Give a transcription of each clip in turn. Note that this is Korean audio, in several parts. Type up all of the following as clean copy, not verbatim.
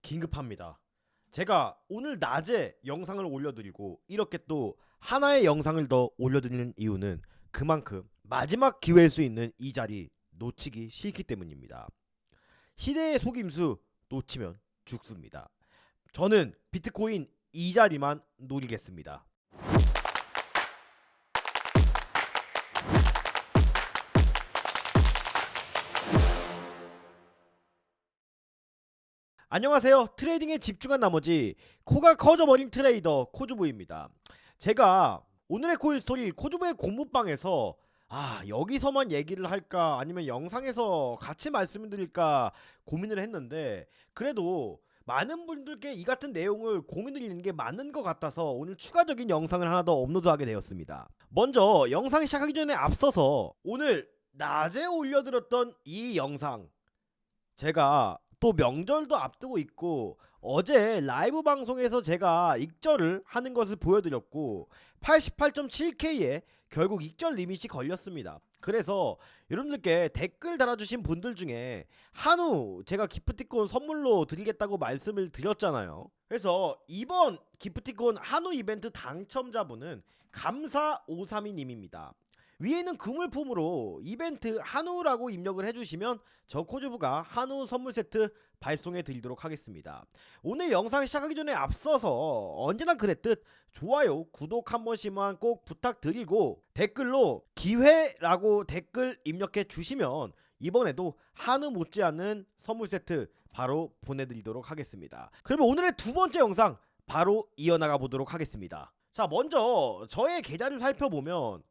긴급합니다. 제가 오늘 낮에 영상을 올려드리고 이렇게 또 하나의 영상을 더 올려드리는 이유는 그만큼 마지막 기회일 수 있는 이 자리 놓치기 싫기 때문입니다. 시대의 속임수 놓치면 죽습니다. 저는 비트코인 이 자리만 노리겠습니다. 안녕하세요. 트레이딩에 집중한 나머지 코가 커져버린 트레이더 코주부입니다. 제가 오늘의 코인 스토리 코주부의 공부방에서 여기서만 얘기를 할까 아니면 영상에서 같이 말씀을 드릴까 고민을 했는데, 그래도 많은 분들께 이 같은 내용을 공유드리는 게 맞는 것 같아서 오늘 추가적인 영상을 하나 더 업로드하게 되었습니다. 먼저 영상 시작하기 전에 앞서서 오늘 낮에 올려드렸던 이 영상, 제가 또 명절도 앞두고 있고 어제 라이브 방송에서 제가 익절을 하는 것을 보여드렸고 88.7K에 결국 익절 리밋이 걸렸습니다. 그래서 여러분들께 댓글 달아주신 분들 중에 한우 제가 기프티콘 선물로 드리겠다고 말씀을 드렸잖아요. 그래서 이번 기프티콘 한우 이벤트 당첨자분은 감사532님입니다. 위에 있는 그물폼으로 이벤트 한우라고 입력을 해주시면 저 코주부가 한우 선물 세트 발송해 드리도록 하겠습니다. 오늘 영상 시작하기 전에 앞서서 언제나 그랬듯 좋아요, 구독 한 번씩만 꼭 부탁드리고 댓글로 기회라고 댓글 입력해 주시면 이번에도 한우 못지않은 선물 세트 바로 보내드리도록 하겠습니다. 그러면 오늘의 두 번째 영상 바로 이어나가 보도록 하겠습니다. 자, 먼저 저의 계좌를 살펴보면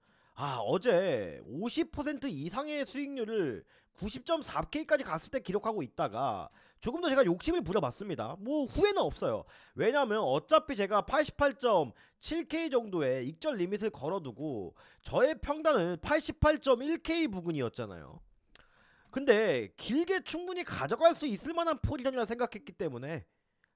어제 50% 이상의 수익률을 90.4K까지 갔을 때 기록하고 있다가 조금 더 제가 욕심을 부려봤습니다. 뭐 후회는 없어요. 왜냐면 어차피 제가 88.7K 정도의 익절 리밋을 걸어두고 저의 평단은 88.1K 부근이었잖아요. 근데 길게 충분히 가져갈 수 있을 만한 포지션이라 생각했기 때문에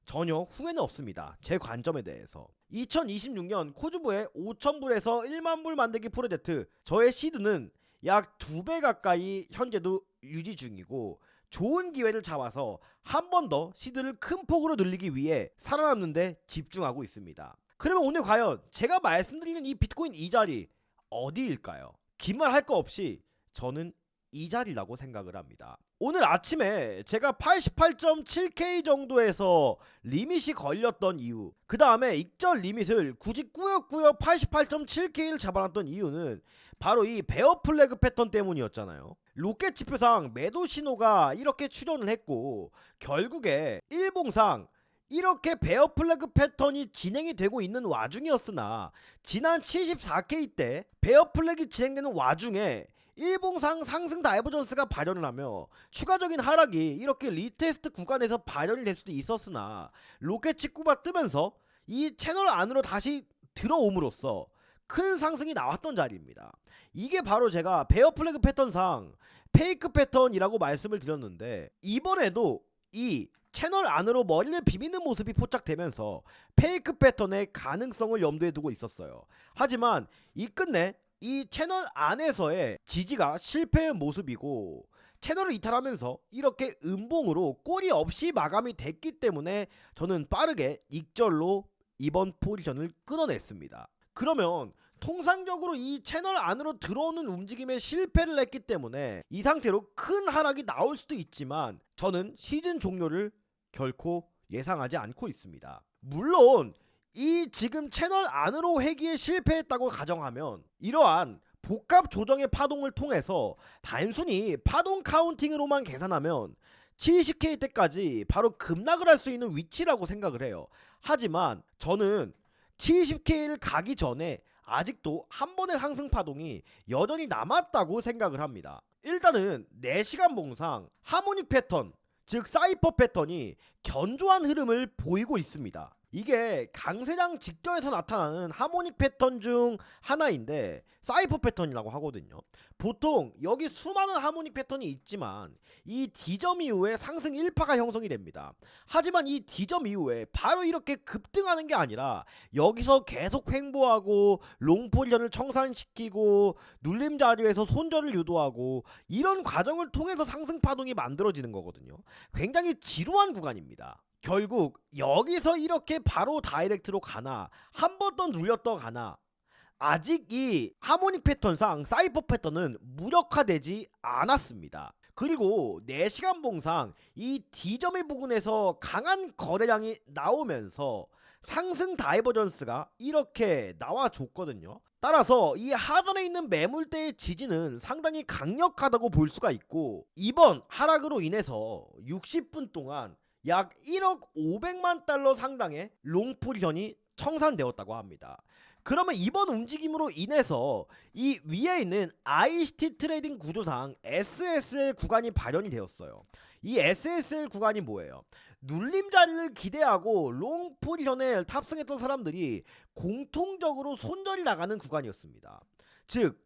전혀 후회는 없습니다. 제 관점에 대해서. 2026년 코주부의 5,000불에서 10,000불 만들기 프로젝트, 저의 시드는 약 2배 가까이 현재도 유지 중이고 좋은 기회를 잡아서 한 번 더 시드를 큰 폭으로 늘리기 위해 살아남는 데 집중하고 있습니다. 그러면 오늘 과연 제가 말씀드리는 이 비트코인 이 자리 어디일까요? 긴 말 할 거 없이 저는 이 자리라고 생각을 합니다. 오늘 아침에 제가 88.7K 정도에서 리밋이 걸렸던 이유, 그 다음에 익절 리밋을 굳이 꾸역꾸역 88.7K를 잡아놨던 이유는 바로 이 베어 플래그 패턴 때문이었잖아요. 로켓 지표상 매도 신호가 이렇게 출현을 했고 결국에 일봉상 이렇게 베어 플래그 패턴이 진행이 되고 있는 와중이었으나 지난 74K 때 베어 플래그 진행되는 와중에 일봉상 상승 다이버전스가 발현을 하며 추가적인 하락이 이렇게 리테스트 구간에서 발현이 될 수도 있었으나 로켓 직구가 뜨면서 이 채널 안으로 다시 들어옴으로써 큰 상승이 나왔던 자리입니다. 이게 바로 제가 베어 플래그 패턴상 페이크 패턴이라고 말씀을 드렸는데, 이번에도 이 채널 안으로 머리를 비비는 모습이 포착되면서 페이크 패턴의 가능성을 염두에 두고 있었어요. 하지만 이 끝내 이 채널 안에서의 지지가 실패의 모습이고 채널을 이탈하면서 이렇게 음봉으로 꼬리 없이 마감이 됐기 때문에 저는 빠르게 익절로 이번 포지션을 끊어냈습니다. 그러면 통상적으로 이 채널 안으로 들어오는 움직임에 실패를 했기 때문에 이 상태로 큰 하락이 나올 수도 있지만 저는 시즌 종료를 결코 예상하지 않고 있습니다. 물론 이 지금 채널 안으로 회귀에 실패했다고 가정하면 이러한 복합 조정의 파동을 통해서 단순히 파동 카운팅으로만 계산하면 70K 때까지 바로 급락을 할 수 있는 위치라고 생각을 해요. 하지만 저는 70K를 가기 전에 아직도 한 번의 상승 파동이 여전히 남았다고 생각을 합니다. 일단은 4시간 봉상 하모닉 패턴, 즉 사이퍼 패턴이 견조한 흐름을 보이고 있습니다. 이게 강세장 직전에서 나타나는 하모닉 패턴 중 하나인데 사이퍼 패턴이라고 하거든요. 보통 여기 수많은 하모닉 패턴이 있지만 이 D점 이후에 상승 1파가 형성이 됩니다. 하지만 이 D점 이후에 바로 이렇게 급등하는 게 아니라 여기서 계속 횡보하고 롱 포지션을 청산시키고 눌림 자리에서 손절을 유도하고 이런 과정을 통해서 상승 파동이 만들어지는 거거든요. 굉장히 지루한 구간입니다. 결국 여기서 이렇게 바로 다이렉트로 가나 한 번 더 눌렸더 가나 아직 이 하모닉 패턴상 사이퍼 패턴은 무력화되지 않았습니다. 그리고 4시간 봉상 이 D점의 부근에서 강한 거래량이 나오면서 상승 다이버전스가 이렇게 나와줬거든요. 따라서 이 하단에 있는 매물대의 지지는 상당히 강력하다고 볼 수가 있고, 이번 하락으로 인해서 60분 동안 약 1억 500만 달러 상당의 롱 포지션이 청산되었다고 합니다. 그러면 이번 움직임으로 인해서 이 위에 있는 ICT 트레이딩 구조상 SSL 구간이 발현이 되었어요. 이 SSL 구간이 뭐예요? 눌림 자리를 기대하고 롱 포지션에 탑승했던 사람들이 공통적으로 손절이 나가는 구간이었습니다. 즉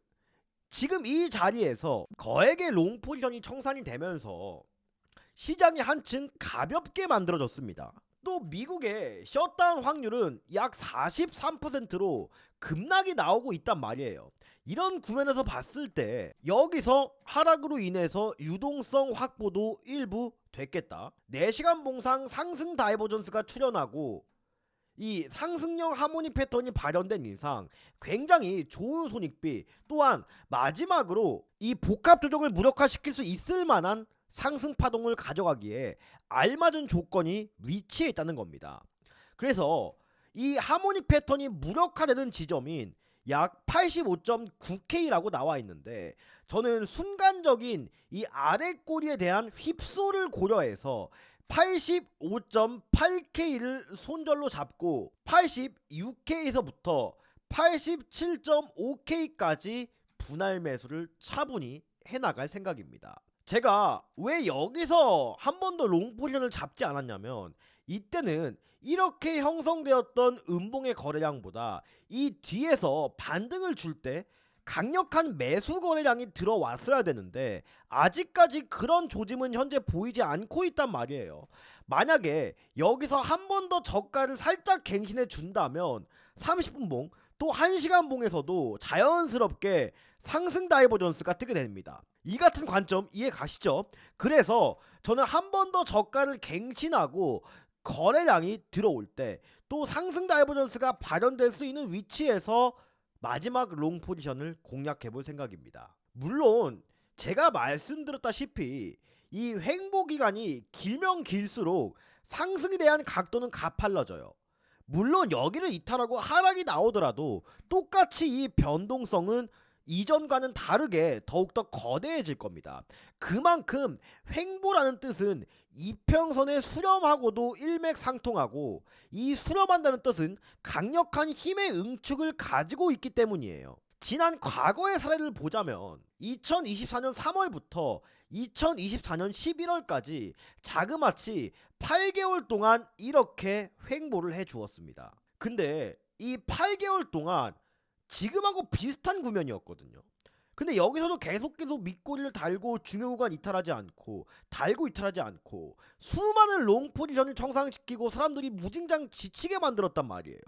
지금 이 자리에서 거액의 롱 포지션이 청산이 되면서 시장이 한층 가볍게 만들어졌습니다. 또 미국의 셧다운 확률은 약 43%로 급락이 나오고 있단 말이에요. 이런 구면에서 봤을 때 여기서 하락으로 인해서 유동성 확보도 일부 됐겠다. 4시간 봉상 상승 다이버전스가 출현하고 이 상승형 하모니 패턴이 발현된 이상 굉장히 좋은 손익비, 또한 마지막으로 이 복합 조정을 무력화시킬 수 있을 만한 상승 파동을 가져가기에 알맞은 조건이 위치해 있다는 겁니다. 그래서 이 하모닉 패턴이 무력화되는 지점인 약 85.9K라고 나와 있는데, 저는 순간적인 이 아래 꼬리에 대한 휩소를 고려해서 85.8K를 손절로 잡고 86K에서부터 87.5K까지 분할 매수를 차분히 해나갈 생각입니다. 제가 왜 여기서 한 번 더 롱 포지션을 잡지 않았냐면, 이때는 이렇게 형성되었던 음봉의 거래량보다 이 뒤에서 반등을 줄 때 강력한 매수 거래량이 들어왔어야 되는데 아직까지 그런 조짐은 현재 보이지 않고 있단 말이에요. 만약에 여기서 한 번 더 저가를 살짝 갱신해 준다면 30분봉 또 1시간 봉에서도 자연스럽게 상승 다이버전스가 뜨게 됩니다. 이 같은 관점 이해 가시죠? 그래서 저는 한 번 더 저가를 갱신하고 거래량이 들어올 때 또 상승 다이버전스가 발현될 수 있는 위치에서 마지막 롱 포지션을 공략해 볼 생각입니다. 물론 제가 말씀드렸다시피 이 횡보 기간이 길면 길수록 상승에 대한 각도는 가팔라져요. 물론 여기를 이탈하고 하락이 나오더라도 똑같이 이 변동성은 이전과는 다르게 더욱더 거대해질 겁니다. 그만큼 횡보라는 뜻은 이평선에 수렴하고도 일맥상통하고, 이 수렴한다는 뜻은 강력한 힘의 응축을 가지고 있기 때문이에요. 지난 과거의 사례를 보자면 2024년 3월부터 2024년 11월까지 자그마치 8개월 동안 이렇게 횡보를 해 주었습니다. 근데 이 8개월 동안 지금하고 비슷한 구면이었거든요. 근데 여기서도 계속 밑꼬리를 달고 중요구간 이탈하지 않고 달고 이탈하지 않고 수많은 롱 포지션을 청산시키고 사람들이 무진장 지치게 만들었단 말이에요.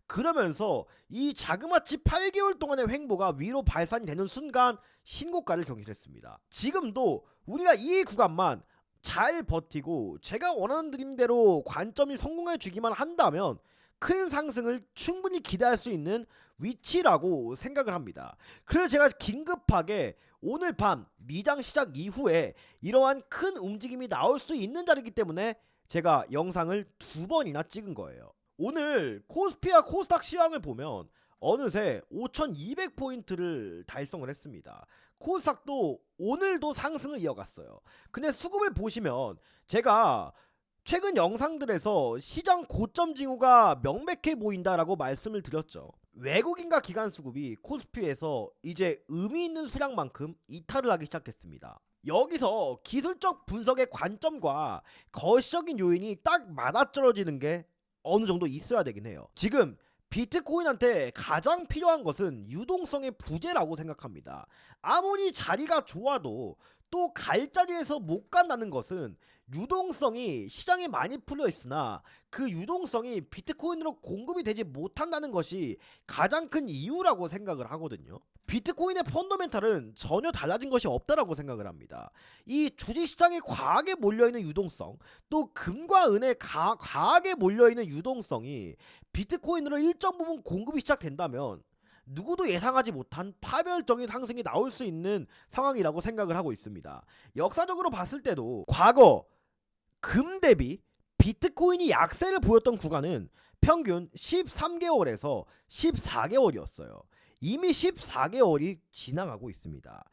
그러면서 이 자그마치 8개월 동안의 횡보가 위로 발산이 되는 순간 신고가를 경신했습니다. 지금도 우리가 이 구간만 잘 버티고 제가 원하는 드림대로 관점이 성공해 주기만 한다면 큰 상승을 충분히 기대할 수 있는 위치라고 생각을 합니다. 그래서 제가 긴급하게 오늘 밤 미장 시작 이후에 이러한 큰 움직임이 나올 수 있는 자리이기 때문에 제가 영상을 2번이나 찍은 거예요. 오늘 코스피와 코스닥 시황을 보면 어느새 5200포인트를 달성을 했습니다. 코스닥도 오늘도 상승을 이어갔어요. 근데 수급을 보시면 제가 최근 영상들에서 시장 고점 징후가 명백해 보인다라고 말씀을 드렸죠. 외국인과 기관 수급이 코스피에서 이제 의미 있는 수량만큼 이탈을 하기 시작했습니다. 여기서 기술적 분석의 관점과 거시적인 요인이 딱 맞아떨어지는 게 어느 정도 있어야 되긴 해요. 지금 비트코인한테 가장 필요한 것은 유동성의 부재라고 생각합니다. 아무리 자리가 좋아도 또 갈 자리에서 못 간다는 것은 유동성이 시장에 많이 풀려 있으나 그 유동성이 비트코인으로 공급이 되지 못한다는 것이 가장 큰 이유라고 생각을 하거든요. 비트코인의 펀더멘탈은 전혀 달라진 것이 없다라고 생각을 합니다. 이 주식시장에 과하게 몰려있는 유동성, 또 금과 은에 과하게 몰려있는 유동성이 비트코인으로 일정 부분 공급이 시작된다면 누구도 예상하지 못한 파멸적인 상승이 나올 수 있는 상황이라고 생각을 하고 있습니다. 역사적으로 봤을 때도 과거 금 대비 비트코인이 약세를 보였던 구간은 평균 13개월에서 14개월이었어요. 이미 14개월이 지나가고 있습니다.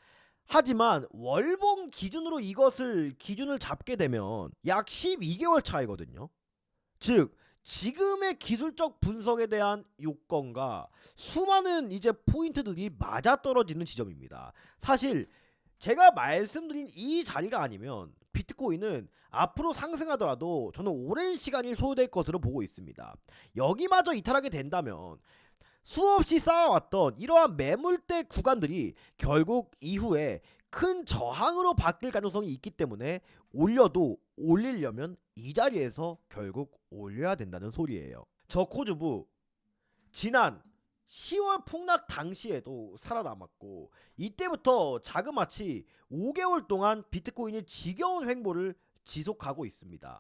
하지만 월봉 기준으로 이것을 기준을 잡게 되면 약 12개월 차이거든요. 즉 지금의 기술적 분석에 대한 요건과 수많은 이제 포인트들이 맞아떨어지는 지점입니다. 사실 제가 말씀드린 이 자리가 아니면 비트코인은 앞으로 상승하더라도 저는 오랜 시간이 소요될 것으로 보고 있습니다. 여기마저 이탈하게 된다면 수없이 쌓아왔던 이러한 매물대 구간들이 결국 이후에 큰 저항으로 바뀔 가능성이 있기 때문에 올려도 올리려면 이 자리에서 결국 올려야 된다는 소리예요. 저 코주부 지난 10월 폭락 당시에도 살아남았고 이때부터 자그마치 5개월 동안 비트코인이 지겨운 횡보를 지속하고 있습니다.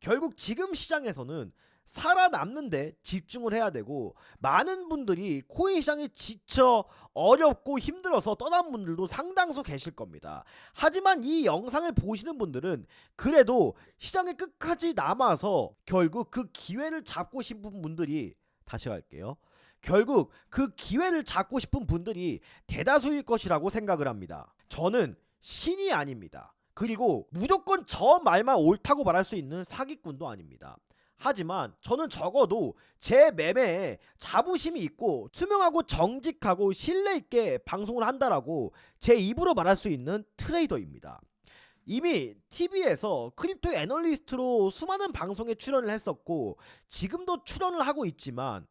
결국 지금 시장에서는 살아남는데 집중을 해야 되고 많은 분들이 코인 시장에 지쳐 어렵고 힘들어서 떠난 분들도 상당수 계실 겁니다. 하지만 이 영상을 보시는 분들은 그래도 시장에 끝까지 남아서 결국 그 기회를 잡고 싶은 분들이 다시 갈게요. 결국 그 기회를 잡고 싶은 분들이 대다수일 것이라고 생각을 합니다. 저는 신이 아닙니다. 그리고 무조건 저 말만 옳다고 말할 수 있는 사기꾼도 아닙니다. 하지만 저는 적어도 제 매매에 자부심이 있고 투명하고 정직하고 신뢰있게 방송을 한다라고 제 입으로 말할 수 있는 트레이더입니다. 이미 TV에서 크립토 애널리스트로 수많은 방송에 출연을 했었고 지금도 출연을 하고 있지만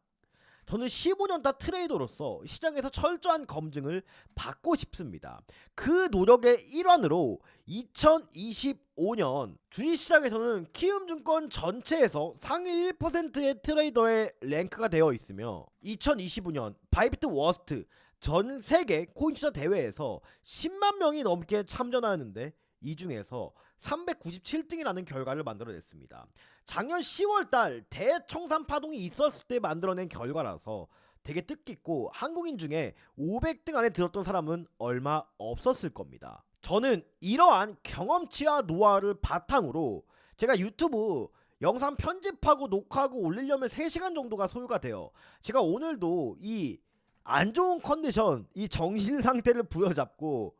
저는 15년차 트레이더로서 시장에서 철저한 검증을 받고 싶습니다. 그 노력의 일환으로 2025년 주식시장에서는 키움증권 전체에서 상위 1%의 트레이더에 랭크가 되어 있으며 2025년 바이비트 워스트 전 세계 코인 투자 대회에서 10만 명이 넘게 참전하였는데 이 중에서 397등이라는 결과를 만들어냈습니다. 작년 10월달 대청산 파동이 있었을 때 만들어낸 결과라서 되게 뜻깊고 한국인 중에 500등 안에 들었던 사람은 얼마 없었을 겁니다. 저는 이러한 경험치와 노하우를 바탕으로 제가 유튜브 영상 편집하고 녹화하고 올리려면 3시간 정도가 소요가 돼요. 제가 오늘도 이 안 좋은 컨디션, 이 정신 상태를 부여잡고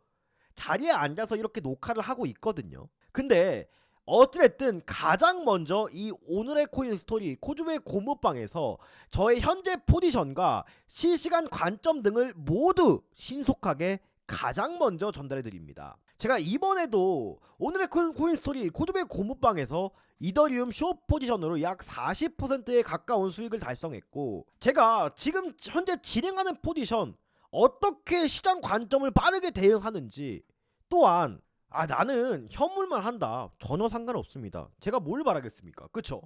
자리에 앉아서 이렇게 녹화를 하고 있거든요. 근데 어찌됐든 가장 먼저 이 오늘의 코인 스토리 코주부의 고무방에서 저의 현재 포지션과 실시간 관점 등을 모두 신속하게 가장 먼저 전달해 드립니다. 제가 이번에도 오늘의 코인 스토리 코주부의 고무방에서 이더리움 숏 포지션으로 약 40%에 가까운 수익을 달성했고 제가 지금 현재 진행하는 포지션 어떻게 시장 관점을 빠르게 대응하는지 또한 나는 현물만 한다 전혀 상관없습니다. 제가 뭘 바라겠습니까? 그쵸?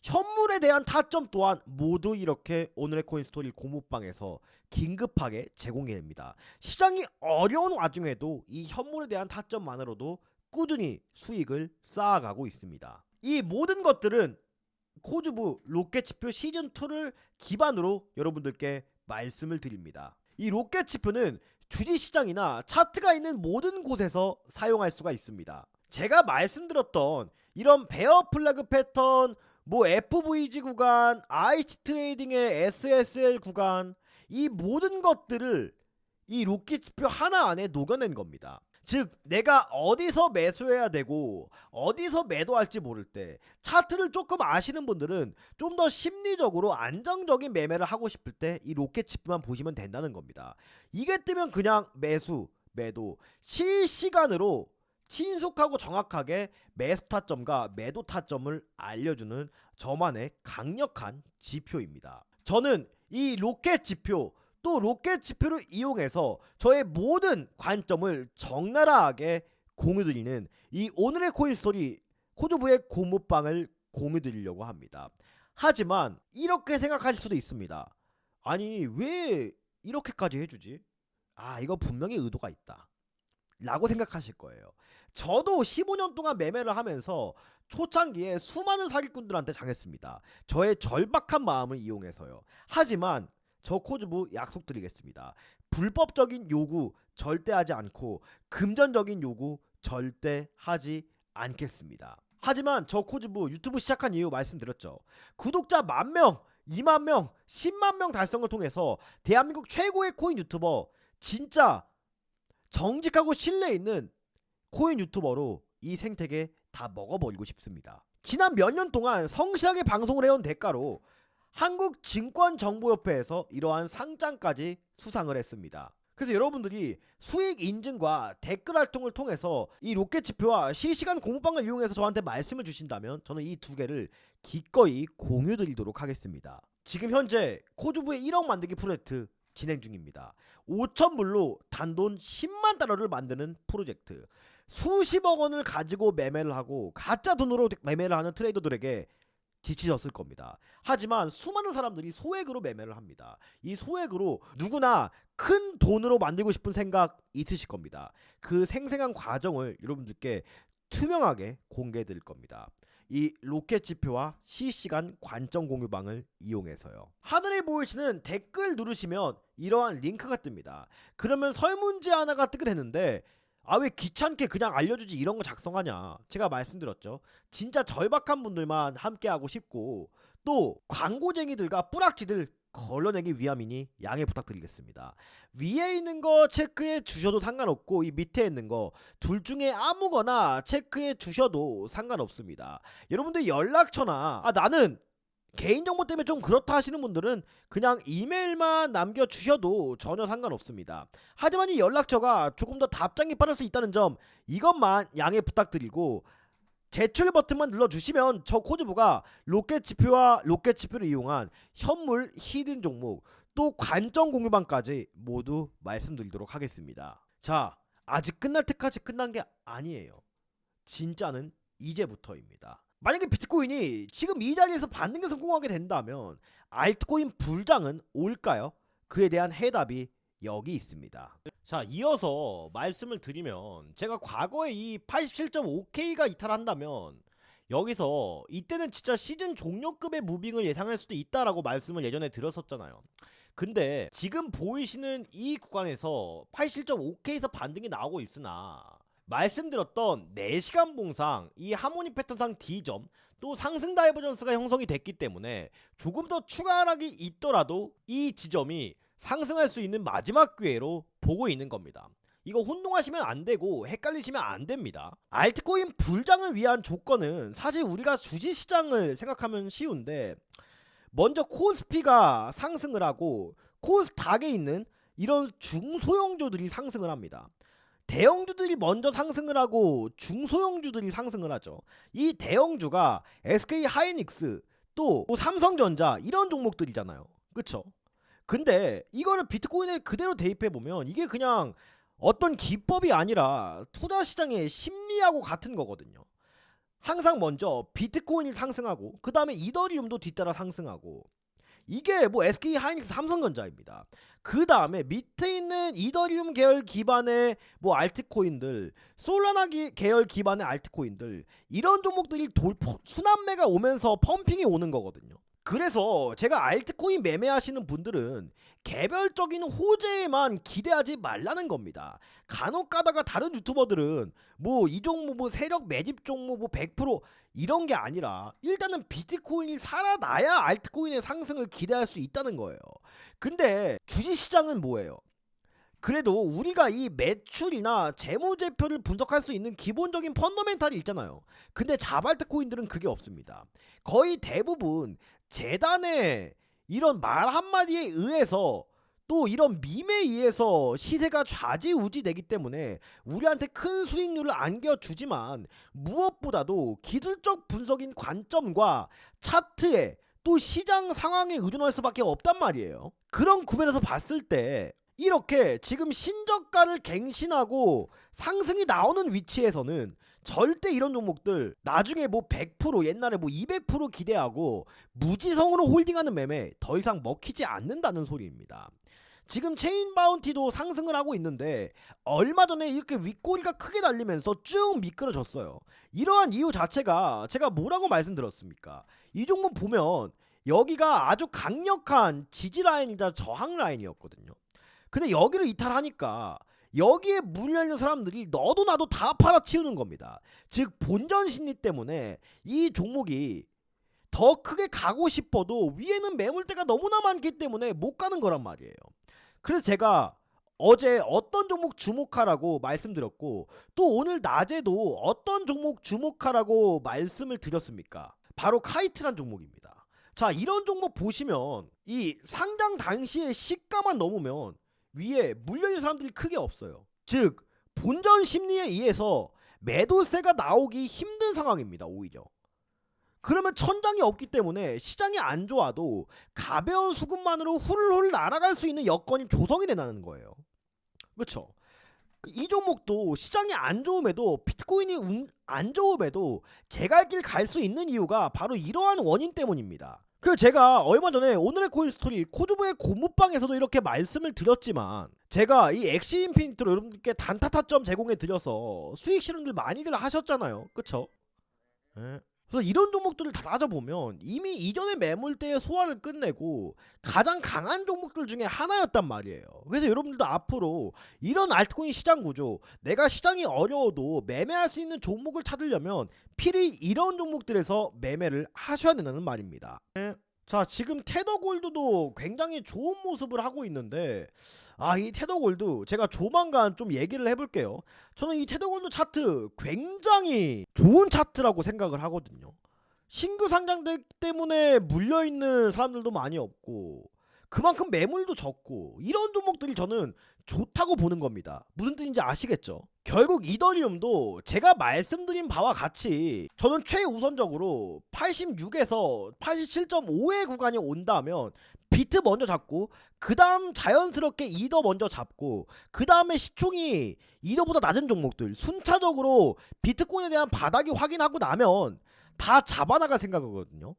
현물에 대한 타점 또한 모두 이렇게 오늘의 코인스토리 고무방에서 긴급하게 제공해냅니다. 시장이 어려운 와중에도 이 현물에 대한 타점만으로도 꾸준히 수익을 쌓아가고 있습니다. 이 모든 것들은 코주부 로켓지표 시즌2를 기반으로 여러분들께 말씀을 드립니다. 이 로켓지표는 주식시장이나 차트가 있는 모든 곳에서 사용할 수가 있습니다. 제가 말씀드렸던 이런 베어 플래그 패턴, FVG 구간, IC 트레이딩의 SSL 구간, 이 모든 것들을 이 로켓지표 하나 안에 녹여낸 겁니다. 즉 내가 어디서 매수해야 되고 어디서 매도할지 모를 때 차트를 조금 아시는 분들은 좀 더 심리적으로 안정적인 매매를 하고 싶을 때 이 로켓치프만 보시면 된다는 겁니다. 이게 뜨면 그냥 매수, 매도 실시간으로 신속하고 정확하게 매수 타점과 매도 타점을 알려주는 저만의 강력한 지표입니다. 저는 이 로켓 지표 또 로켓 지표를 이용해서 저의 모든 관점을 적나라하게 공유드리는 이 오늘의 코인스토리 코주부의 고무방을 공유드리려고 합니다. 하지만 이렇게 생각하실 수도 있습니다. 아니 왜 이렇게까지 해주지? 아, 이거 분명히 의도가 있다 라고 생각하실 거예요. 저도 15년 동안 매매를 하면서 초창기에 수많은 사기꾼들한테 당했습니다. 저의 절박한 마음을 이용해서요. 하지만 저 코즈부 약속드리겠습니다. 불법적인 요구 절대 하지 않고 금전적인 요구 절대 하지 않겠습니다. 하지만 저 코즈부 유튜브 시작한 이유 말씀드렸죠. 구독자 10,000명, 20,000명, 100,000명 달성을 통해서 대한민국 최고의 코인 유튜버, 진짜 정직하고 신뢰 있는 코인 유튜버로 이 생태계 다 먹어버리고 싶습니다. 지난 몇 년 동안 성실하게 방송을 해온 대가로 한국증권정보협회에서 이러한 상장까지 수상을 했습니다. 그래서 여러분들이 수익 인증과 댓글 활동을 통해서 이 로켓 지표와 실시간 공부방을 이용해서 저한테 말씀을 주신다면 저는 이 두 개를 기꺼이 공유 드리도록 하겠습니다. 지금 현재 코즈부의 1억 만들기 프로젝트 진행 중입니다. 5,000불로 단돈 10만 달러를 만드는 프로젝트. 수십억 원을 가지고 매매를 하고 가짜 돈으로 매매를 하는 트레이더들에게 지치셨을 겁니다. 하지만 수많은 사람들이 소액으로 매매를 합니다. 이 소액으로 누구나 큰 돈으로 만들고 싶은 생각 있으실 겁니다. 그 생생한 과정을 여러분들께 투명하게 공개해 드릴 겁니다. 이 로켓 지표와 실시간 관점 공유방을 이용해서요. 하늘에 보이시는 댓글 누르시면 이러한 링크가 뜹니다. 그러면 설문지 하나가 뜨게 되는데 아, 왜 귀찮게 그냥 알려주지 이런 거 작성하냐. 제가 말씀드렸죠. 진짜 절박한 분들만 함께하고 싶고 또 광고쟁이들과 뿌락치들 걸러내기 위함이니 양해 부탁드리겠습니다. 위에 있는 거 체크해 주셔도 상관없고 이 밑에 있는 거 둘 중에 아무거나 체크해 주셔도 상관없습니다. 여러분들 연락처나 나는 개인정보 때문에 좀 그렇다 하시는 분들은 그냥 이메일만 남겨주셔도 전혀 상관없습니다. 하지만 이 연락처가 조금 더 답장이 빠를 수 있다는 점 이것만 양해 부탁드리고 제출 버튼만 눌러주시면 저 코즈부가 로켓 지표와 로켓 지표를 이용한 현물 히든 종목 또 관점 공유방까지 모두 말씀드리도록 하겠습니다. 자, 아직 끝날 때까지 끝난 게 아니에요. 진짜는 이제부터입니다. 만약에 비트코인이 지금 이 자리에서 반등에 성공하게 된다면 알트코인 불장은 올까요? 그에 대한 해답이 여기 있습니다. 자, 이어서 말씀을 드리면 제가 과거에 이 87.5K가 이탈한다면 여기서 이때는 진짜 시즌 종료급의 무빙을 예상할 수도 있다라고 말씀을 예전에 드렸었잖아요. 근데 지금 보이시는 이 구간에서 87.5K에서 반등이 나오고 있으나 말씀드렸던 4시간 봉상 이 하모니 패턴상 D점 또 상승 다이버전스가 형성이 됐기 때문에 조금 더 추가 하락이 있더라도 이 지점이 상승할 수 있는 마지막 기회로 보고 있는 겁니다. 이거 혼동하시면 안되고 헷갈리시면 안됩니다. 알트코인 불장을 위한 조건은 사실 우리가 주식시장을 생각하면 쉬운데 먼저 코스피가 상승을 하고 코스닥에 있는 이런 중소형주들이 상승을 합니다. 대형주들이 먼저 상승을 하고 중소형주들이 상승을 하죠. 이 대형주가 SK하이닉스 또 삼성전자 이런 종목들이잖아요. 그쵸? 근데 이거를 비트코인에 그대로 대입해보면 이게 그냥 어떤 기법이 아니라 투자시장의 심리하고 같은 거거든요. 항상 먼저 비트코인이 상승하고 그 다음에 이더리움도 뒤따라 상승하고 이게 뭐 SK하이닉스 삼성전자입니다. 그 다음에 밑에 있는 이더리움 계열 기반의 뭐 알트코인들 솔라나 계열 기반의 알트코인들 이런 종목들이 순환매가 오면서 펌핑이 오는 거거든요. 그래서 제가 알트코인 매매하시는 분들은 개별적인 호재에만 기대하지 말라는 겁니다. 간혹 가다가 다른 유튜버들은 뭐 이 종목 뭐 세력 매집 종목 뭐 100% 이런 게 아니라 일단은 비트코인이 살아나야 알트코인의 상승을 기대할 수 있다는 거예요. 근데 주식시장은 뭐예요? 그래도 우리가 이 매출이나 재무제표를 분석할 수 있는 기본적인 펀더멘탈이 있잖아요. 근데 자발트코인들은 그게 없습니다. 거의 대부분 재단의 이런 말 한마디에 의해서 또 이런 밈에 의해서 시세가 좌지우지 되기 때문에 우리한테 큰 수익률을 안겨주지만 무엇보다도 기술적 분석인 관점과 차트에 또 시장 상황에 의존할 수밖에 없단 말이에요. 그런 구면에서 봤을 때 이렇게 지금 신저가를 갱신하고 상승이 나오는 위치에서는 절대 이런 종목들 나중에 뭐 100% 옛날에 뭐 200% 기대하고 무지성으로 홀딩하는 매매 더 이상 먹히지 않는다는 소리입니다. 지금 체인 바운티도 상승을 하고 있는데 얼마 전에 이렇게 윗꼬리가 크게 달리면서 쭉 미끄러졌어요. 이러한 이유 자체가 제가 뭐라고 말씀드렸습니까? 이 종목 보면 여기가 아주 강력한 지지 라인이자 저항 라인이었거든요. 근데 여기를 이탈하니까 여기에 물려있는 사람들이 너도 나도 다 팔아치우는 겁니다. 즉 본전 심리 때문에 이 종목이 더 크게 가고 싶어도 위에는 매물대가 너무나 많기 때문에 못 가는 거란 말이에요. 그래서 제가 어제 어떤 종목 주목하라고 말씀드렸고 또 오늘 낮에도 어떤 종목 주목하라고 말씀을 드렸습니까? 바로 카이트란 종목입니다. 자, 이런 종목 보시면 이 상장 당시의 시가만 넘으면 위에 물려있는 사람들이 크게 없어요. 즉 본전 심리에 의해서 매도세가 나오기 힘든 상황입니다. 오히려 그러면 천장이 없기 때문에 시장이 안 좋아도 가벼운 수급만으로 훌훌 날아갈 수 있는 여건이 조성이 된다는 거예요. 그렇죠? 이 종목도 시장이 안 좋음에도 비트코인이 안 좋음에도 제 갈 길 갈 수 있는 이유가 바로 이러한 원인 때문입니다. 그 제가 얼마 전에 오늘의 코인 스토리 코주부의 고무방에서도 이렇게 말씀을 드렸지만 제가 이 엑시 인피니트로 여러분들께 단타 타점 제공해 드려서 수익 실현들 많이들 하셨잖아요. 그쵸? 네. 그래서 이런 종목들을 다 따져보면 이미 이전의 매물대의 소화를 끝내고 가장 강한 종목들 중에 하나였단 말이에요. 그래서 여러분들도 앞으로 이런 알트코인 시장 구조, 내가 시장이 어려워도 매매할 수 있는 종목을 찾으려면 필히 이런 종목들에서 매매를 하셔야 된다는 말입니다. 자, 지금 테더골드도 굉장히 좋은 모습을 하고 있는데 이 테더골드 제가 조만간 좀 얘기를 해볼게요. 저는 이 테더골드 차트 굉장히 좋은 차트라고 생각을 하거든요. 신규 상장되기 때문에 물려있는 사람들도 많이 없고 그만큼 매물도 적고 이런 종목들이 저는 좋다고 보는 겁니다. 무슨 뜻인지 아시겠죠? 결국 이더리움도 제가 말씀드린 바와 같이 저는 최우선적으로 86에서 87.5의 구간이 온다면 비트 먼저 잡고 그 다음 자연스럽게 이더 먼저 잡고 그 다음에 시총이 이더보다 낮은 종목들 순차적으로 비트코인에 대한 바닥이 확인하고 나면 다 잡아나갈 생각이거든요.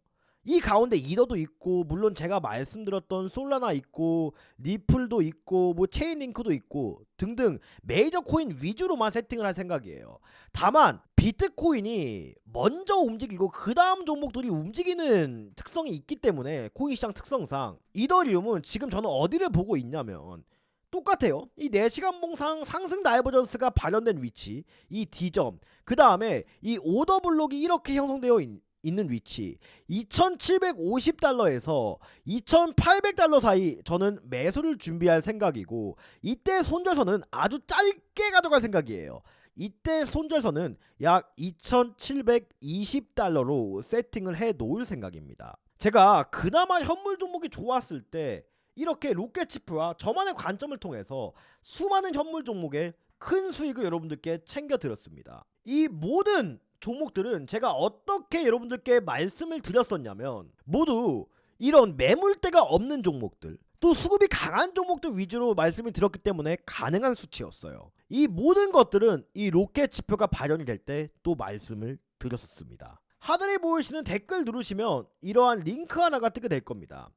이 가운데 이더도 있고 물론 제가 말씀드렸던 솔라나 있고 리플도 있고 뭐 체인링크도 있고 등등 메이저 코인 위주로만 세팅을 할 생각이에요. 다만 비트코인이 먼저 움직이고 그 다음 종목들이 움직이는 특성이 있기 때문에 코인 시장 특성상 이더리움은 지금 저는 어디를 보고 있냐면 똑같아요. 이 4시간 봉상 상승 다이버전스가 발현된 위치, 이 D점, 그 다음에 이 오더 블록이 이렇게 형성되어 있는 위치 2750달러에서 2800달러 사이 저는 매수를 준비할 생각이고 이때 손절선은 아주 짧게 가져갈 생각이에요. 이때 손절선은 약 2720달러로 세팅을 해 놓을 생각입니다. 제가 그나마 현물 종목이 좋았을 때 이렇게 로켓치프와 저만의 관점을 통해서 수많은 현물 종목에 큰 수익을 여러분들께 챙겨 드렸습니다. 이 모든 종목들은 제가 어떻게 여러분들께 말씀을 드렸었냐면 모두 이런 매물대가 없는 종목들 또 수급이 강한 종목들 위주로 말씀을 드렸기 때문에 가능한 수치였어요. 이 모든 것들은 이 로켓 지표가 발현이 될 때 또 말씀을 드렸었습니다. 하단에 보이시는 댓글 누르시면 이러한 링크 하나가 뜨게 될 겁니다.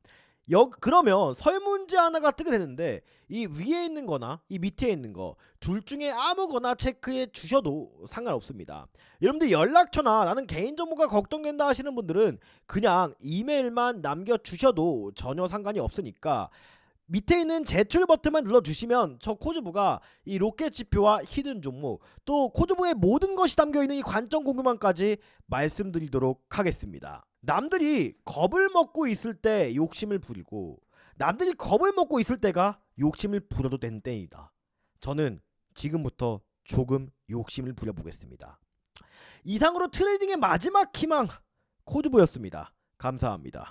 그러면 설문지 하나가 뜨게 되는데 이 위에 있는 거나 이 밑에 있는 거 둘 중에 아무거나 체크해 주셔도 상관없습니다. 여러분들 연락처나 나는 개인정보가 걱정된다 하시는 분들은 그냥 이메일만 남겨주셔도 전혀 상관이 없으니까 밑에 있는 제출 버튼만 눌러주시면 저 코주부가 이 로켓 지표와 히든 종목 또 코주부의 모든 것이 담겨있는 이 관점 공유만까지 말씀드리도록 하겠습니다. 남들이 겁을 먹고 있을 때 욕심을 부리고 남들이 겁을 먹고 있을 때가 욕심을 부려도 되는 때이다. 저는 지금부터 조금 욕심을 부려보겠습니다. 이상으로 트레이딩의 마지막 희망 코주부였습니다. 감사합니다.